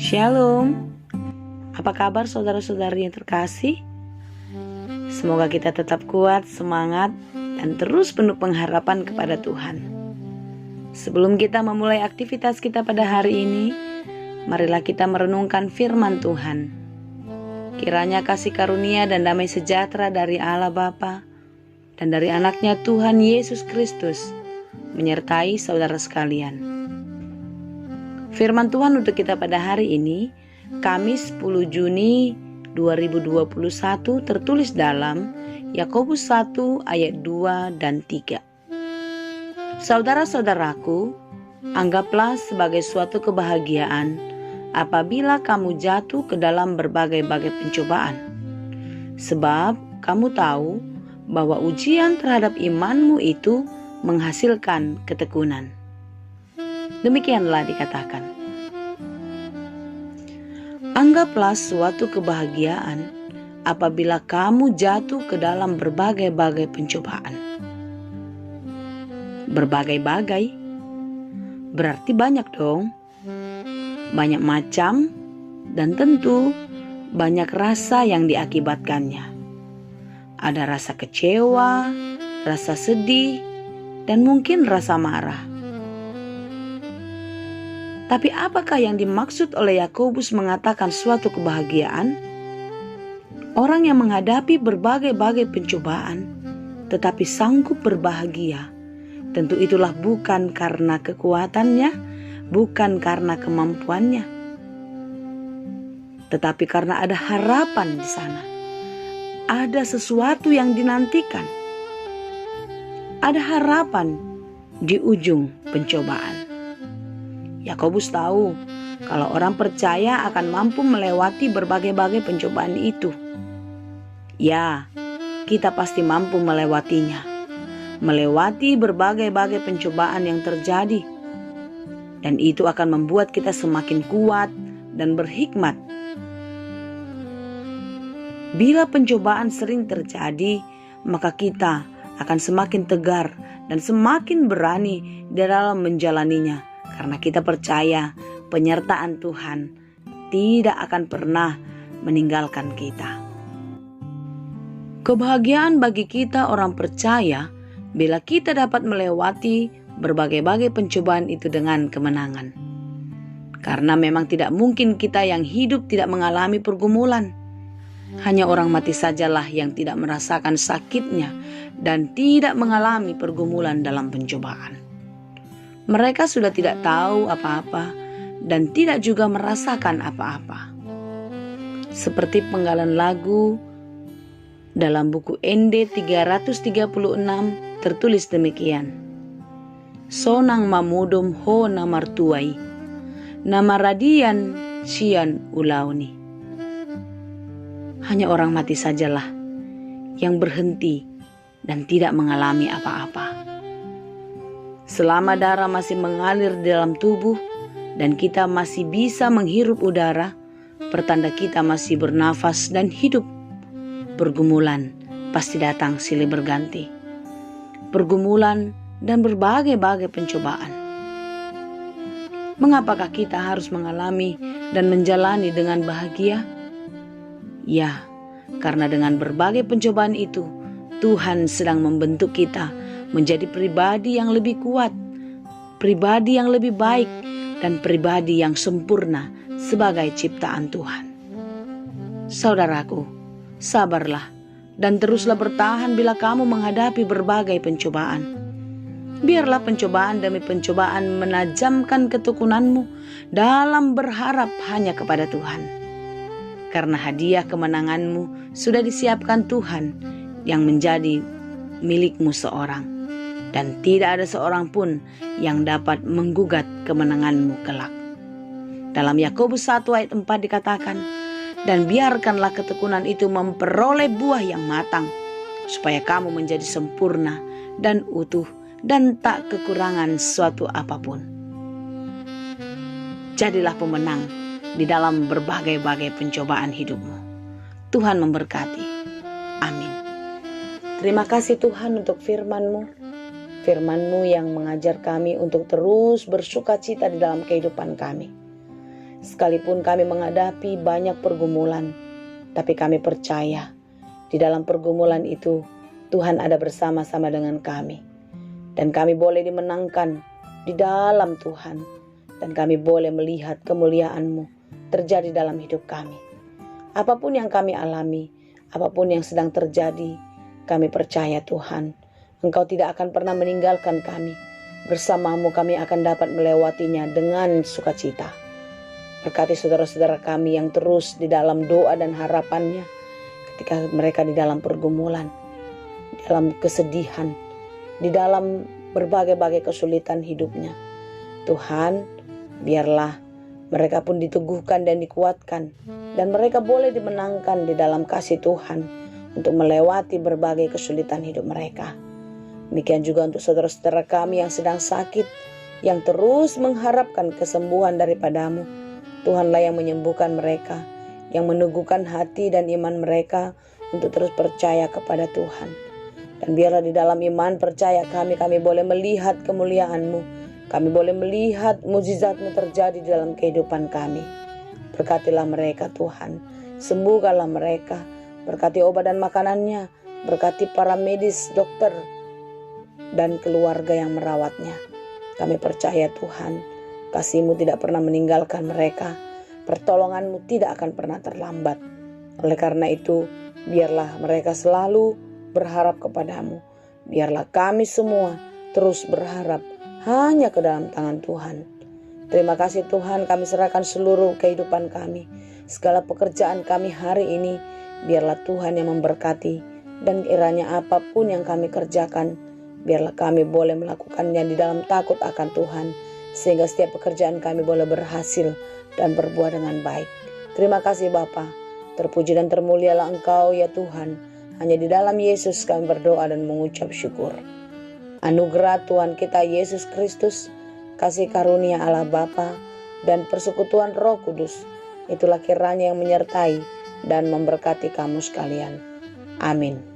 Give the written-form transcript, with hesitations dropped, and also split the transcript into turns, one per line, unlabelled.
Shalom. Apa kabar saudara-saudari yang terkasih? Semoga kita tetap kuat, semangat, dan terus penuh pengharapan kepada Tuhan. Sebelum kita memulai aktivitas kita pada hari ini, marilah kita merenungkan firman Tuhan. Kiranya kasih karunia dan damai sejahtera dari Allah Bapa dan dari anaknya Tuhan Yesus Kristus menyertai saudara sekalian. Firman Tuhan untuk kita pada hari ini, Kamis 10 Juni 2021, tertulis dalam Yakobus 1 ayat 2 dan 3. Saudara-saudaraku, anggaplah sebagai suatu kebahagiaan apabila kamu jatuh ke dalam berbagai-bagai pencobaan. Sebab kamu tahu bahwa ujian terhadap imanmu itu menghasilkan ketekunan. Demikianlah dikatakan. Anggaplah suatu kebahagiaan apabila kamu jatuh ke dalam berbagai-bagai pencobaan. Berbagai-bagai berarti banyak dong. Banyak macam dan tentu banyak rasa yang diakibatkannya. Ada rasa kecewa, rasa sedih, dan mungkin rasa marah. Tapi apakah yang dimaksud oleh Yakobus mengatakan suatu kebahagiaan? Orang yang menghadapi berbagai-bagai pencobaan tetapi sanggup berbahagia, tentu itulah bukan karena kekuatannya, bukan karena kemampuannya, tetapi karena ada harapan di sana. Ada sesuatu yang dinantikan. Ada harapan di ujung pencobaan. Yakobus tahu kalau orang percaya akan mampu melewati berbagai-bagai pencobaan itu. Ya, kita pasti mampu melewatinya. Melewati berbagai-bagai pencobaan yang terjadi. Dan itu akan membuat kita semakin kuat dan berhikmat. Bila pencobaan sering terjadi, maka kita akan semakin tegar dan semakin berani dalam menjalaninya. Karena kita percaya penyertaan Tuhan tidak akan pernah meninggalkan kita. Kebahagiaan bagi kita orang percaya bila kita dapat melewati berbagai-bagai pencobaan itu dengan kemenangan. Karena memang tidak mungkin kita yang hidup tidak mengalami pergumulan. Hanya orang mati sajalah yang tidak merasakan sakitnya dan tidak mengalami pergumulan dalam pencobaan. Mereka sudah tidak tahu apa-apa dan tidak juga merasakan apa-apa. Seperti penggalan lagu dalam buku ND 336 tertulis demikian. Sonang mamudum ho namartuai, namaradian sian ulauni. Hanya orang mati sajalah yang berhenti dan tidak mengalami apa-apa. Selama darah masih mengalir di dalam tubuh dan kita masih bisa menghirup udara, pertanda kita masih bernafas dan hidup. Pergumulan pasti datang silih berganti. Pergumulan dan berbagai-bagai pencobaan. Mengapakah kita harus mengalami dan menjalani dengan bahagia? Ya, karena dengan berbagai pencobaan itu, Tuhan sedang membentuk kita menjadi pribadi yang lebih kuat, pribadi yang lebih baik, dan pribadi yang sempurna sebagai ciptaan Tuhan. Saudaraku, sabarlah dan teruslah bertahan bila kamu menghadapi berbagai pencobaan. Biarlah pencobaan demi pencobaan menajamkan ketekunanmu dalam berharap hanya kepada Tuhan. Karena hadiah kemenanganmu sudah disiapkan Tuhan yang menjadi milikmu seorang. Dan tidak ada seorang pun yang dapat menggugat kemenanganmu kelak. Dalam Yakobus 1 ayat 4 dikatakan, dan biarkanlah ketekunan itu memperoleh buah yang matang, supaya kamu menjadi sempurna dan utuh dan tak kekurangan suatu apapun. Jadilah pemenang di dalam berbagai-bagai pencobaan hidupmu. Tuhan memberkati. Amin. Terima kasih Tuhan untuk firman-Mu. Firman-Mu yang mengajar kami untuk terus bersukacita di dalam kehidupan kami. Sekalipun kami menghadapi banyak pergumulan, tapi kami percaya di dalam pergumulan itu Tuhan ada bersama-sama dengan kami. Dan kami boleh dimenangkan di dalam Tuhan. Dan kami boleh melihat kemuliaan-Mu terjadi dalam hidup kami. Apapun yang kami alami, apapun yang sedang terjadi, kami percaya Tuhan, Engkau tidak akan pernah meninggalkan kami. Bersama-Mu kami akan dapat melewatinya dengan sukacita. Berkati saudara-saudara kami yang terus di dalam doa dan harapannya ketika mereka di dalam pergumulan, di dalam kesedihan, di dalam berbagai-bagai kesulitan hidupnya. Tuhan, biarlah mereka pun diteguhkan dan dikuatkan, dan mereka boleh dimenangkan di dalam kasih Tuhan untuk melewati berbagai kesulitan hidup mereka. Demikian juga untuk saudara-saudara kami yang sedang sakit, yang terus mengharapkan kesembuhan daripada-Mu. Tuhanlah yang menyembuhkan mereka, yang meneguhkan hati dan iman mereka untuk terus percaya kepada Tuhan. Dan biarlah di dalam iman percaya kami boleh melihat kemuliaan-Mu. Kami boleh melihat mukjizat-Mu terjadi di dalam kehidupan kami. Berkatilah mereka Tuhan, sembuhkanlah mereka, berkati obat dan makanannya, berkati para medis, dokter, dan keluarga yang merawatnya. Kami percaya Tuhan, kasih-Mu tidak pernah meninggalkan mereka, pertolongan-Mu tidak akan pernah terlambat. Oleh karena itu, biarlah mereka selalu berharap kepada-Mu. Biarlah kami semua terus berharap hanya ke dalam tangan Tuhan. Terima kasih Tuhan, kami serahkan seluruh kehidupan kami, segala pekerjaan kami hari ini. Biarlah Tuhan yang memberkati, dan kiranya apapun yang kami kerjakan, biarlah kami boleh melakukannya di dalam takut akan Tuhan, sehingga setiap pekerjaan kami boleh berhasil dan berbuah dengan baik. Terima kasih Bapa, terpuji dan termulialah Engkau ya Tuhan. Hanya di dalam Yesus kami berdoa dan mengucap syukur. Anugerah Tuhan kita Yesus Kristus, kasih karunia Allah Bapa, dan persekutuan Roh Kudus, itulah kiranya yang menyertai dan memberkati kamu sekalian. Amin.